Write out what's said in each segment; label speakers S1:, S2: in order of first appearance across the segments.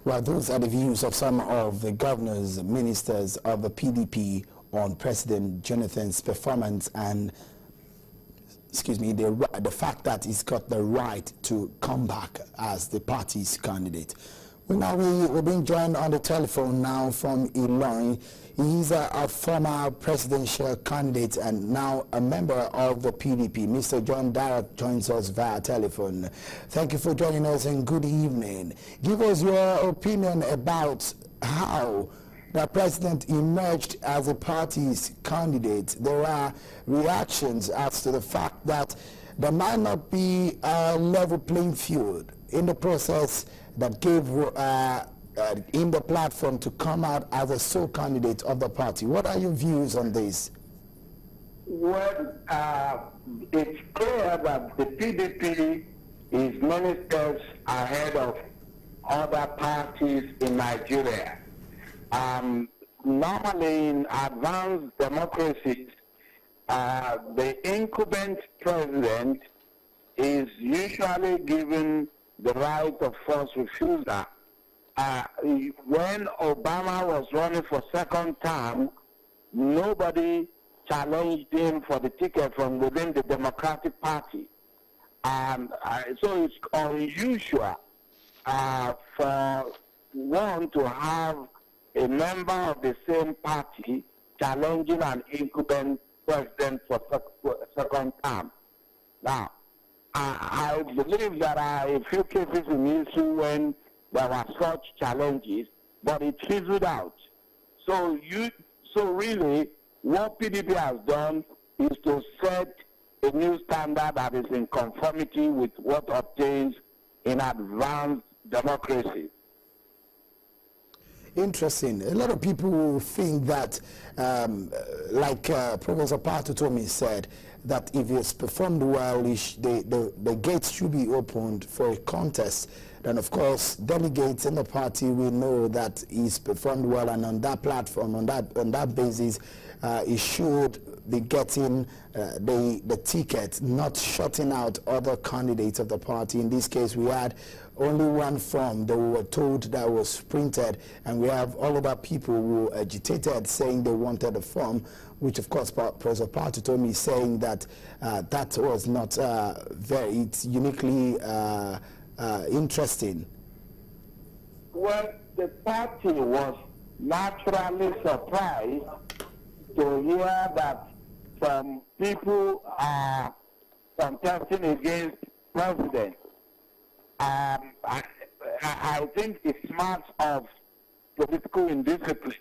S1: Well, those are the views of some of the governors, ministers of the PDP on President Jonathan's performance and, the fact that he's got the right to come back as the party's candidate. We're being joined on the telephone now from Ilorin. He's a former presidential candidate and now a member of the PDP. Mr. John Dara joins us via telephone. Thank you for joining us and good evening. Give us your opinion about how the president emerged as a party's candidate. There are reactions as to the fact that there might not be a level playing field in the process that gave him the platform to come out as a sole candidate of the party. What are your views on this?
S2: Well, it's clear that the PDP is many steps ahead of other parties in Nigeria. Normally in advanced democracies, the incumbent president is usually given the right of first refusal. When Obama was running for second term, nobody challenged him for the ticket from within the Democratic Party. So it's unusual for one to have a member of the same party challenging an incumbent president for second term. Now, I believe there are a few cases in history when there were such challenges, but it fizzled out. So really, what PDP has done is to set a new standard that is in conformity with what obtains in advanced democracy.
S1: Interesting. A lot of people think that, like Professor Patutomi said, that if he's performed well, the gates should be opened for a contest. Then, of course, delegates in the party will know that he's performed well, and on that platform, on that basis, he should be getting the ticket, not shutting out other candidates of the party. In this case, we had only one form that we were told that was printed, and we have all other people who agitated saying they wanted a form, which of course Professor Patutomi is saying that that was not it's uniquely interesting.
S2: Well, the party was naturally surprised to hear that some people are contesting against president. I think it smarts of political indiscipline.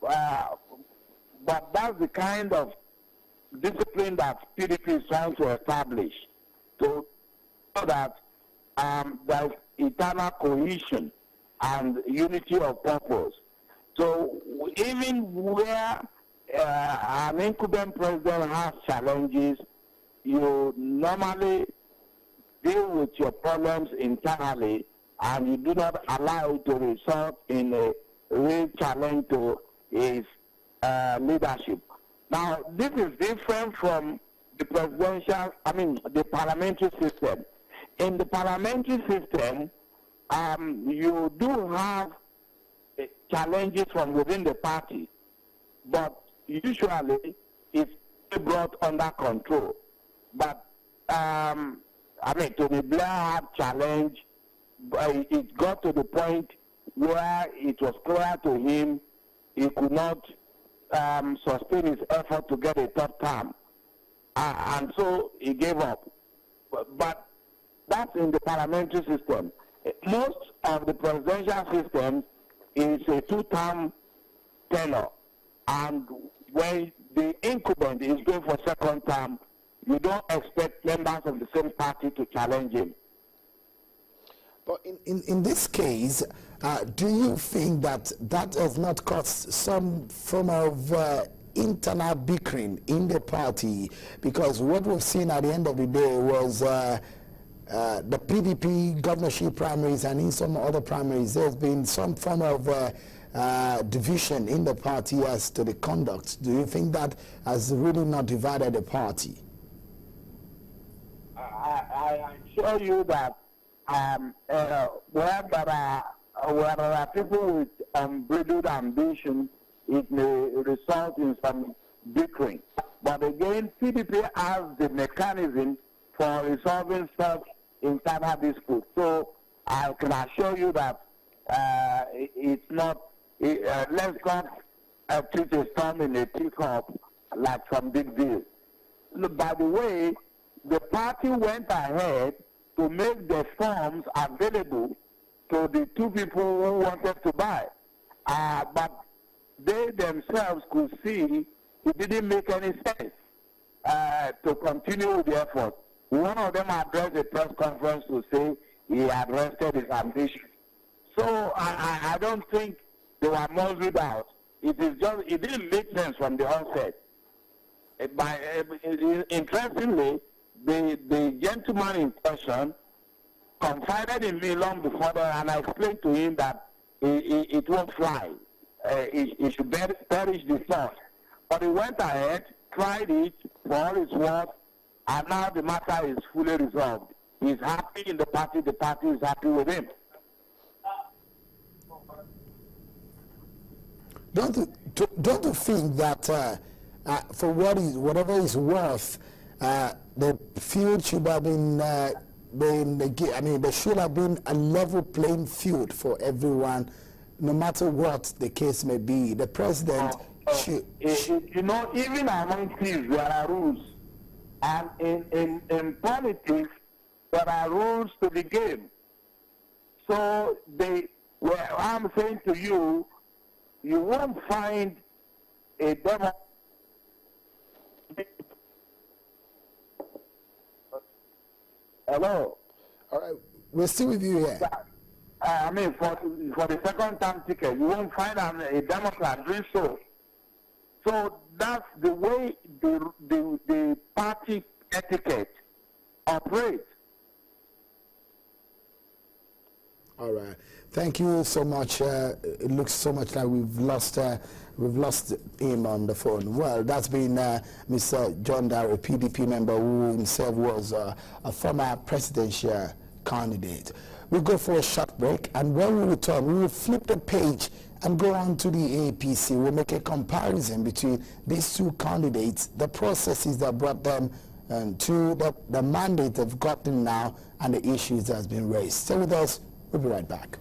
S2: But that's the kind of discipline that PDP is trying to establish, so that there's eternal cohesion and unity of purpose. So even where an incumbent president has challenges, you normally deal with your problems internally, and you do not allow it to result in a real challenge to his leadership. Now, this is different from the the parliamentary system. In the parliamentary system, you do have challenges from within the party, but usually it's brought under control. But Tony Blair had challenge, but it got to the point where it was clear to him he could not sustain his effort to get a third term. And so he gave up. But that's in the parliamentary system. Most of the presidential system is a two-term tenure. And when the incumbent is going for second term, you don't expect members of the same party to challenge him.
S1: But in this case, do you think that has not caused some form of internal bickering in the party? Because what we've seen at the end of the day was the PDP governorship primaries, and in some other primaries, there's been some form of division in the party as to the conduct. Do you think that has really not divided the party?
S2: I assure you that where there are where there are people with unbridled ambition, it may result in some bickering. But again, PDP has the mechanism for resolving such internal disputes. So I can assure you that it's not, let's not treat a storm in a teacup like some big deal. Look, by the way, the party went ahead to make the forms available to the two people who wanted to buy. But they themselves could see it didn't make any sense to continue with the effort. One of them addressed a press conference to say he had rested his ambition. So I don't think they were muzzled out. It didn't make sense from the onset. Interestingly, the gentleman in question confided in me long before that, and I explained to him that it won't fly. It should perish the thought. But he went ahead, tried it for all it's worth, and now the matter is fully resolved. He's happy in the party is happy with him.
S1: Don't you think that for whatever is worth, the field should have been, there should have been a level playing field for everyone, no matter what the case may be. The president should...
S2: even among thieves, there are rules. And in politics, there are rules to the game. So I'm saying to you, you won't find a demo. Hello.
S1: All right, we're still with you here.
S2: I mean, for the second time ticket, you won't find a Democrat doing so. So that's the way the party etiquette operates.
S1: All right. Thank you so much. It looks so much like we've lost him on the phone. Well, that's been Mr. John Dara, PDP member who himself was a former presidential candidate. We'll go for a short break, and when we return, we will flip the page and go on to the APC. We'll make a comparison between these two candidates, the processes that brought them to the mandate they've gotten now, and the issues that has been raised. Stay with us. We'll be right back.